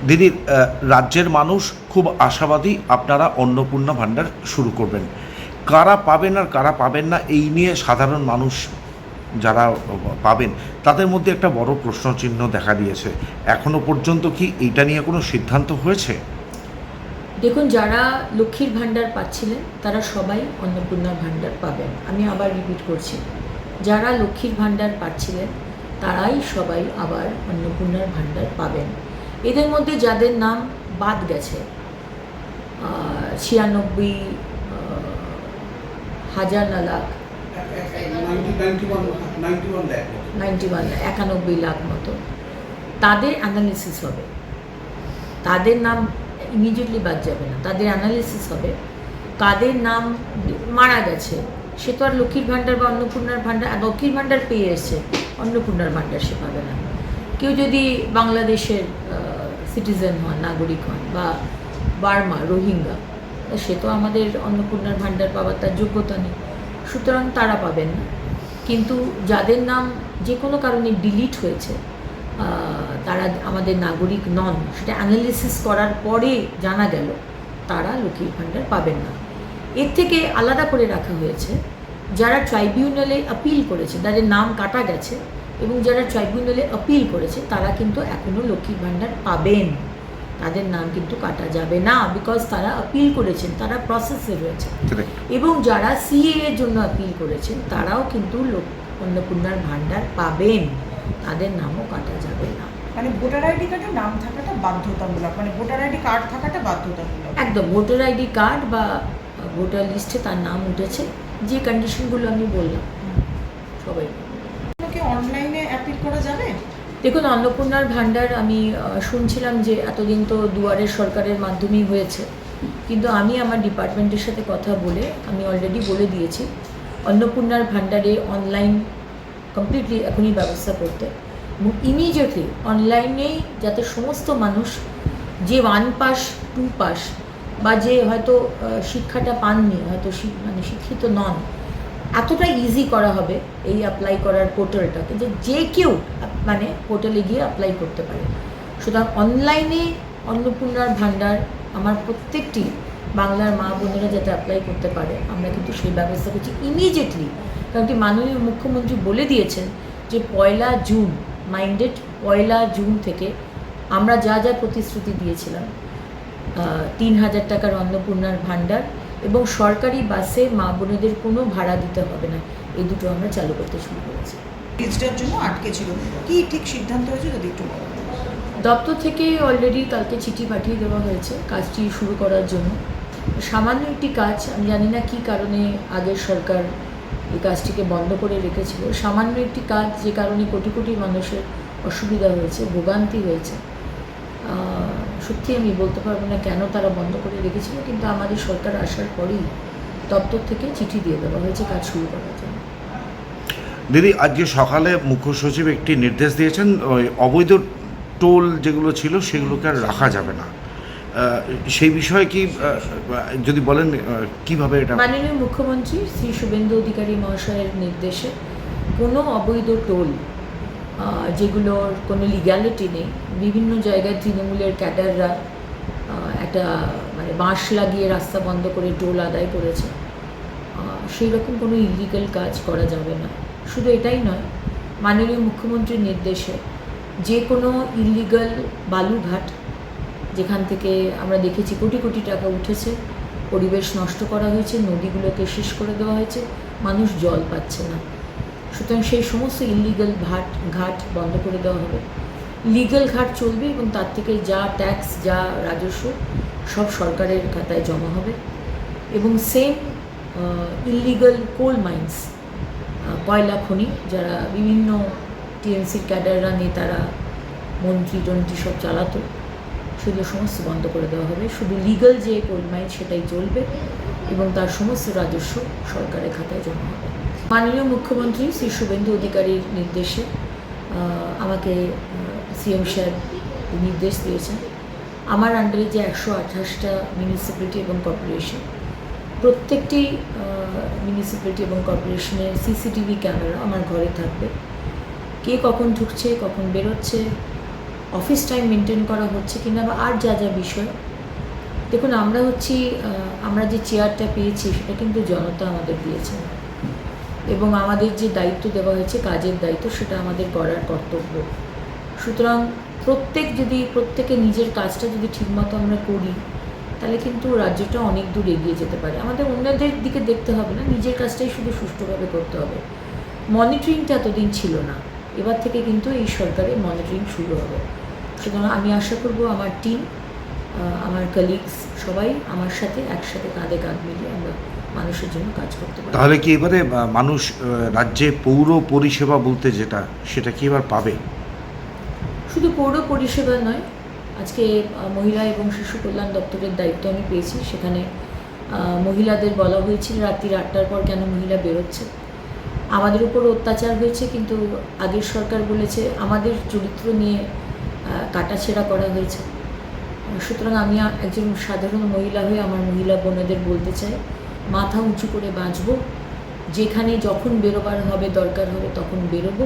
দিদি, রাজ্যের মানুষ খুব আশাবাদী আপনারা অন্নপূর্ণা ভাণ্ডার শুরু করবেন। কারা পাবেন আর কারা পাবেন না এই নিয়ে সাধারণ মানুষ যারা পাবেন তাদের মধ্যে একটা বড় প্রশ্নচিহ্ন দেখা দিয়েছে। এখনো পর্যন্ত কি এইটা নিয়ে কোনো সিদ্ধান্ত হয়েছে? দেখুন, যারা লক্ষ্মীর ভাণ্ডার পাচ্ছিলেন তারা সবাই অন্নপূর্ণার ভাণ্ডার পাবেন। আমি আবার রিপিট করছি, যারা লক্ষ্মীর ভাণ্ডার পাচ্ছিলেন তারাই সবাই আবার অন্নপূর্ণার ভাণ্ডার পাবেন। এদের মধ্যে যাদের নাম বাদ গেছে 96,000 না লাখ 91 লাখ মতো, তাদের অ্যানালিসিস হবে। তাদের নাম ইমিডিয়েটলি বাদ যাবে না, তাদের অ্যানালিসিস হবে। কাদের নাম মারা গেছে সে তো আর লক্ষ্মীর ভাণ্ডার বা অন্নপূর্ণার ভাণ্ডার, লক্ষ্মীর ভাণ্ডার পেয়ে এসছে, অন্নপূর্ণার ভাণ্ডার সে পাবে না। কেউ যদি বাংলাদেশের সিটিজেন হন, নাগরিক হন, বা বার্মা, রোহিঙ্গা, সে তো আমাদের অন্নপূর্ণার ভাণ্ডার পাওয়ার তার যোগ্যতা নেই, সুতরাং তারা পাবেন না। কিন্তু যাদের নাম যে কোনো কারণে ডিলিট হয়েছে, তারা আমাদের নাগরিক নন, সেটা অ্যানালিসিস করার পরে জানা গেল তারা লক্ষ্মীর ভাণ্ডার পাবেন না। এর থেকে আলাদা করে রাখা হয়েছে যারা ট্রাইব্যুনালে আপিল করেছে, তাদের নাম কাটা গেছে, এবং যারা ট্রাইব্যুনালে আপিল করেছে তারা কিন্তু এখনও লক্ষ্মীর ভাণ্ডার পাবেন। তাদের নাম কিন্তু কাটা যাবে না, বিকজ তারা আপিল করেছেন, তারা প্রসেসে রয়েছে। এবং যারা সিএ এর জন্য আপিল করেছেন তারাও কিন্তু অন্নপূর্ণার ভাণ্ডার পাবেন, তাদের নামও কাটা যাবে না। মানে ভোটার আইডি কার্ডে নাম থাকাটা বাধ্যতামূলক, মানে ভোটার আইডি কার্ড থাকাটা বাধ্যতামূলক। একদম, ভোটার আইডি কার্ড বা ভোটার লিস্টে তার নাম উঠেছে, যে কন্ডিশনগুলো আমি বললাম সবাই। কি অনলাইনে অ্যাপিল করা যাবে? দেখুন, অন্নপূর্ণার ভাণ্ডার আমি শুনছিলাম যে এতদিন তো দুয়ারের সরকারের মাধ্যমেই হয়েছে, কিন্তু আমি আমার ডিপার্টমেন্টের সাথে কথা বলে আমি অলরেডি বলে দিয়েছি অন্নপূর্ণার ভাণ্ডারে অনলাইন কমপ্লিটলি এখনই ব্যবস্থা করতে, এবং ইমিডিয়েটলি অনলাইনেই যাতে সমস্ত মানুষ যে 1 পাস 2 পাস বা যে হয়তো শিক্ষাটা পাননি, হয়তো মানে শিক্ষিত নন, এতটা ইজি করা হবে এই অ্যাপ্লাই করার পোর্টালটাকে যে যে কেউ মানে পোর্টালে গিয়ে অ্যাপ্লাই করতে পারে। সুতরাং অনলাইনে অন্নপূর্ণার ভাণ্ডার আমার প্রত্যেকটি বাংলার মা বোনেরা যাতে অ্যাপ্লাই করতে পারে, আমরা কিন্তু সেই ব্যবস্থা করছি ইমিডিয়েটলি। কারণ কি মাননীয় মুখ্যমন্ত্রী বলে দিয়েছেন যে 1 জুন, মাইন্ডেড 1 জুন থেকে আমরা যা যা প্রতিশ্রুতি দিয়েছিলাম, 3,000 টাকার অন্নপূর্ণার ভাণ্ডার এবং সরকারি বাসে মা বোনেদের কোনো ভাড়া দিতে হবে না, এই দুটো আমরা চালু করতে শুরু করেছি। রেজিস্টার জন্য আটকে ছিল, কি ঠিক সিদ্ধান্ত হয়েছে যদি একটু বলো। দপ্তর থেকে অলরেডি কালকে চিঠি পাঠিয়ে দেওয়া হয়েছে কাজটি শুরু করার জন্য। সামান্য একটি কাজ, আমি জানি না কী কারণে আগের সরকার এই কাজটিকে বন্ধ করে রেখেছিল। সামান্য একটি কাজ, যে কারণে কোটি কোটি মানুষের অসুবিধা হয়েছে, ভোগান্তি হয়েছে। সত্যি আমি বলতে পারবো না কেন তারা বন্ধ করে রেখেছিল, কিন্তু আমাদের সরকার আসার পরেই দপ্তর থেকে চিঠি দিয়ে দেওয়া হয়েছে কাজ শুরু করার জন্য। দিদি, আজকে সকালে মুখ্য সচিব একটি নির্দেশ দিয়েছেন, ওই অবৈধ টোল যেগুলো ছিল সেগুলোকে আর রাখা যাবে না। সেই বিষয়ে কি যদি বলেন কিভাবে এটা? মাননীয় মুখ্যমন্ত্রী শ্রী শুভেন্দু অধিকারী মহাশয়ের নির্দেশে কোনো অবৈধ টোল যেগুলোর কোনো লিগ্যালিটি নেই, বিভিন্ন জায়গায় তৃণমূলের ক্যাডাররা একটা মানে বাঁশ লাগিয়ে রাস্তা বন্ধ করে টোল আদায় করেছে, সেই রকম কোনো ইলিগাল কাজ করা যাবে না। শুধু এটাই নয়, মাননীয় মুখ্যমন্ত্রীর নির্দেশে যে কোনো ইলিগাল বালুঘাট, যেখান থেকে আমরা দেখেছি কোটি কোটি টাকা উঠেছে, পরিবেশ নষ্ট করা হয়েছে, নদীগুলোকে শেষ করে দেওয়া হয়েছে, মানুষ জল পাচ্ছে না, সুতরাং সেই সমস্ত ইলিগাল ঘাট বন্ধ করে দেওয়া হবে। লিগাল ঘাট চলবে এবং তার থেকে যা ট্যাক্স, যা রাজস্ব সব সরকারের খাতায় জমা হবে। এবং সেম ইলিগাল কোল মাইন্স, কয়লা খনি, যারা বিভিন্ন টিএমসির ক্যাডাররা, নেতারা, মন্ত্রী টন্ত্রী সব চালাতো, সেগুলো সমস্ত বন্ধ করে দেওয়া হবে। শুধু লিগাল যে কোল মাইন্স সেটাই চলবে এবং তার সমস্ত রাজস্ব সরকারের খাতায় জমা হবে। মাননীয় মুখ্যমন্ত্রী শ্রী শুভেন্দু অধিকারীর নির্দেশে আমাকে সিএম সাহেব নির্দেশ দিয়েছেন আমার আন্ডারে যে 128টা মিউনিসিপ্যালিটি এবং কর্পোরেশন, প্রত্যেকটি মিউনিসিপ্যালিটি এবং কর্পোরেশনের সিসিটিভি ক্যামেরা আমার ঘরে থাকবে। কে কখন ঢুকছে, কখন বেরোচ্ছে, অফিস টাইম মেনটেন করা হচ্ছে কিনা বা আর যা যা বিষয়। দেখুন, আমরা যে চেয়ারটা পেয়েছি সেটা কিন্তু জনতা আমাদের দিয়েছে, এবং আমাদের যে দায়িত্ব দেওয়া হয়েছে, কাজের দায়িত্ব, সেটা আমাদের করার কর্তব্য। সুতরাং প্রত্যেকে নিজের কাজটা যদি ঠিকমতো আমরা করি, তাহলে কিন্তু রাজ্যটা অনেক দূর এগিয়ে যেতে পারে। আমাদের অন্যদের দিকে দেখতে হবে না, নিজের কাজটাই শুধু সুষ্ঠুভাবে করতে হবে। মনিটরিংটা এতদিন ছিল না, এবার থেকে কিন্তু এই সরকারের মনিটরিং শুরু হবে। সুতরাং আমি আশা করব আমার টিম, আমার কলিগস সবাই আমার সাথে একসাথে কাঁধে কাঁধ মিলিয়ে আমরা মানুষের জন্য কাজ করতে পারি। তাহলে কি এবারে মানুষ রাজ্যে পৌর পরিষেবা বলতে সেটা কি এবার পাবে? শুধু পৌর পরিষেবা নয়, আজকে মহিলা এবং শিশু কল্যাণ দপ্তরের দায়িত্ব আমি পেয়েছি। সেখানে মহিলাদের বলা হয়েছিল রাত্রি 8টার পর কেন মহিলা বেরোচ্ছে। আমাদের উপর অত্যাচার হয়েছে, কিন্তু আগের সরকার বলেছে আমাদের চরিত্র নিয়ে কাটাছেঁড়া করা হয়েছে। সুতরাং আমি একজন সাধারণ মহিলা হয়ে আমার মহিলা বোনেদের বলতে চাই, মাথা উঁচু করে বাঁচব, যেখানে যখন বেরোবার হবে, দরকার হবে তখন বেরোবো,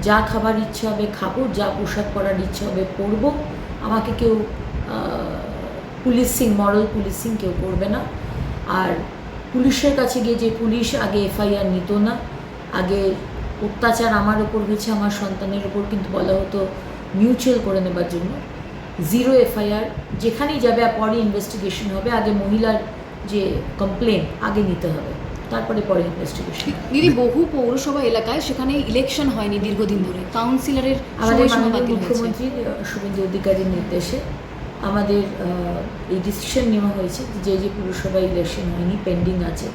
যা খাবার ইচ্ছে হবে খাবো, যা পোশাক পরার ইচ্ছে হবে পরবো। আমাকে কেউ মরাল পুলিশিং কেউ করবে না। আর পুলিশের কাছে গিয়ে যে পুলিশ আগে এফআইআর নিত না, আগে অত্যাচার আমার ওপর হয়েছে, আমার সন্তানের ওপর, কিন্তু বলা হতো মিউচুয়াল করে নেবার জন্য। 0 এফআইআর, যেখানেই যাবে পরে ইনভেস্টিগেশন হবে, আগে মহিলার যে কমপ্লেন আগে নিতে হবে, তারপরে পরে ইনভেস্টিগেশন। দিদি, বহু পৌরসভা এলাকায় সেখানে ইলেকশন হয়নি দীর্ঘদিন ধরে, কাউন্সিলরের আমাদের সময়সীমা মাননীয় বাতিল হয়েছে। মুখ্যমন্ত্রী শুভেন্দু অধিকারীর নির্দেশে আমাদের এই ডিসিশন নেওয়া হয়েছে যে পুরসভা ইলেকশন হয়নি, পেন্ডিং আছে,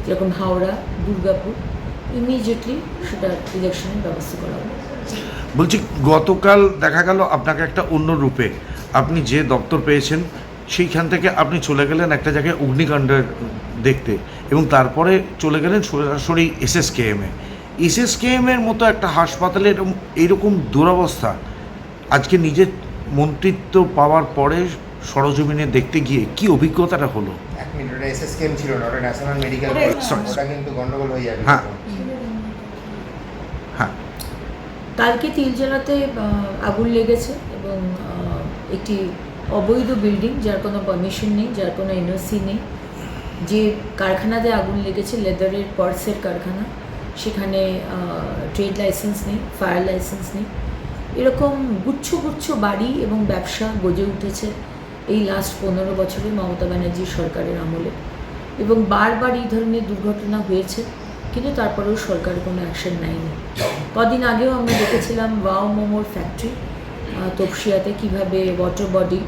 যেরকম হাওড়া, দুর্গাপুর, ইমিডিয়েটলি সেটা ইলেকশনের ব্যবস্থা করা হবে। বলছি, গতকাল দেখা গেল আপনাকে একটা অন্য রূপে, আপনি যে দপ্তর পেয়েছেন সেইখান থেকে আপনি চলে গেলেন একটা জায়গায় অগ্নিকাণ্ডের দেখতে, এবং তারপরে চলে গেলেন সরাসরি এসএসকেএমের মতো একটা হাসপাতালে এইরকম দুরবস্থা। আজকে নিজের মন্ত্রিত্ব পাওয়ার পরে সরজমিনে দেখতে গিয়ে কি অভিজ্ঞতাটা হলো? এক মিনিট, ওটা এসএসকেএম ছিল না, ওটা ন্যাশনাল মেডিকেল ওটা- কলেজ, sorry, ওটা কিন্তু গন্ডগোল হয়ে যাবে। হ্যাঁ। হ্যাঁ, কালকে তিলজলাতে আগুন লেগেছে, এবং একটি অবৈধ বিল্ডিং, যার কোনো পারমিশন নেই, যার কোনো এনওসি নেই। যে কারখানাতে আগুন লেগেছে, লেদারের পার্টসের কারখানা, সেখানে ট্রেড লাইসেন্স নেই, ফায়ার লাইসেন্স নেই। এরকম গুচ্ছ গুচ্ছ বাড়ি এবং ব্যবসা গজে উঠেছে এই লাস্ট 15 বছরে মমতা ব্যানার্জির সরকারের আমলে, এবং বারবার এই ধরনের দুর্ঘটনা হয়েছে, কিন্তু তারপরেও সরকার কোনো অ্যাকশন নেয়নি। কদিন আগেও আমরা দেখেছিলাম ওয়াও মোমোর ফ্যাক্টরি তপসিয়াতে, কীভাবে ওয়াটার বডি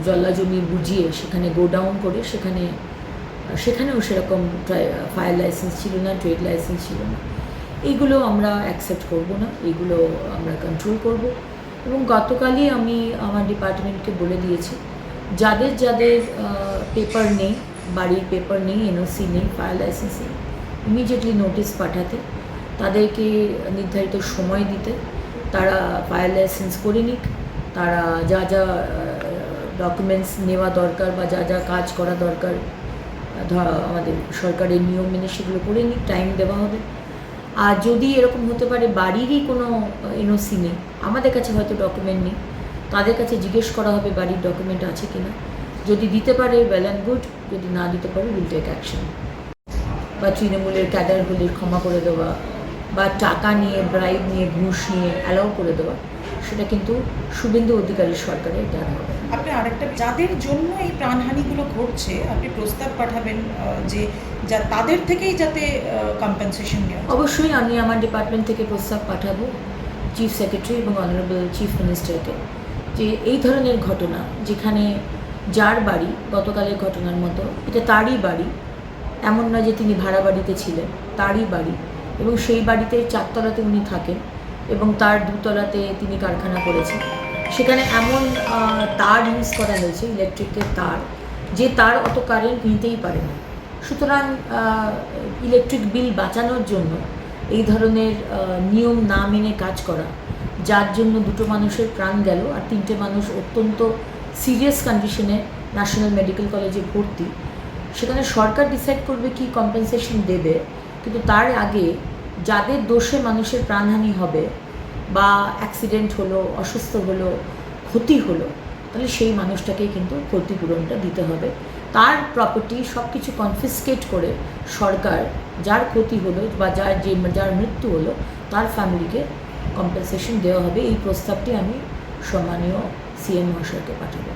জল্লা জমি বুঝিয়ে সেখানে গোডাউন করে, সেখানেও সেরকম ফায়ার লাইসেন্স ছিল না, ট্রেড লাইসেন্স ছিল না। এইগুলো আমরা অ্যাকসেপ্ট করব না, এইগুলো আমরা কন্ট্রোল করব। এবং গতকালই আমি আমার ডিপার্টমেন্টকে বলে দিয়েছি, যাদের পেপার নেই, বাড়ির পেপার নেই, এনওসি নেই, ফায়ার লাইসেন্স নেই, ইমিডিয়েটলি নোটিশ পাঠাতে, তাদেরকে নির্ধারিত সময় দিতে, তারা ফায়ার লাইসেন্স করে নিক, তারা যা যা ডকুমেন্টস নেওয়া দরকার বা যা যা কাজ করা দরকার আমাদের সরকারের নিয়ম মেনে সেগুলো করে নিক, টাইম দেওয়া হবে। আর যদি এরকম হতে পারে বাড়িরই কোনো এনওসি নেই, আমাদের কাছে হয়তো ডকুমেন্ট নেই, তাদের কাছে জিজ্ঞেস করা হবে বাড়ির ডকুমেন্ট আছে কিনা। যদি দিতে পারে ওয়েল অ্যান্ড গুড, যদি না দিতে পারে উইল টেক অ্যাকশন। বা তৃণমূলের ক্যাডারগুলির ক্ষমা করে দেওয়া, বা টাকা নিয়ে, ব্রাইব নিয়ে, ঘুষ নিয়ে অ্যালাউ করে দেওয়া, সেটা কিন্তু শুভেন্দু অধিকারীর সরকারের দ্বারা হবে। আপনি আরেকটা, যাদের জন্য এই প্রাণহানিগুলো ঘটছে, আপনি প্রস্তাব পাঠাবেন যে তাদের থেকেই যাতে কম্পেনসেশন নেওয়া। অবশ্যই আমি আমার ডিপার্টমেন্ট থেকে প্রস্তাব পাঠাবো চিফ সেক্রেটারি এবং অনারেবল চিফ মিনিস্টারকে, যে এই ধরনের ঘটনা, যেখানে যার বাড়ি গতকালের ঘটনার মতো, এটা তারই বাড়ি, এমন নয় যে তিনি ভাড়া বাড়িতে ছিলেন, তারই বাড়ি, এবং সেই বাড়িতে 4 তলাতে উনি থাকেন এবং তার 2 তলাতে তিনি কারখানা করেছেন। সেখানে এমন তার ইউজ করা হয়েছে, ইলেকট্রিকের তার, যে তার অত কারেন্ট নিতেই পারে না। সুতরাং ইলেকট্রিক বিল বাঁচানোর জন্য এই ধরনের নিয়ম না মেনে কাজ করা, যার জন্য 2টো মানুষের প্রাণ গেল আর 3টে মানুষ অত্যন্ত সিরিয়াস কন্ডিশনে ন্যাশনাল মেডিকেল কলেজে ভর্তি। সেখানে সরকার ডিসাইড করবে কি কম্পেনসেশন দেবে, কিন্তু তার আগে যাদের দোষে মানুষের প্রাণহানি হবে বা অ্যাক্সিডেন্ট হলো, অসুস্থ হলো, ক্ষতি হলো, তাহলে সেই মানুষটাকেই কিন্তু ক্ষতিপূরণটা দিতে হবে। তার প্রপার্টি সব কিছু কনফিসকেট করে সরকার যার ক্ষতি হলো বা যার মৃত্যু হলো তার ফ্যামিলিকে কম্পেনসেশন দেওয়া হবে। এই প্রস্তাবটি আমি সম্মানীয় সিএম মহাশয়কে পাঠাবো।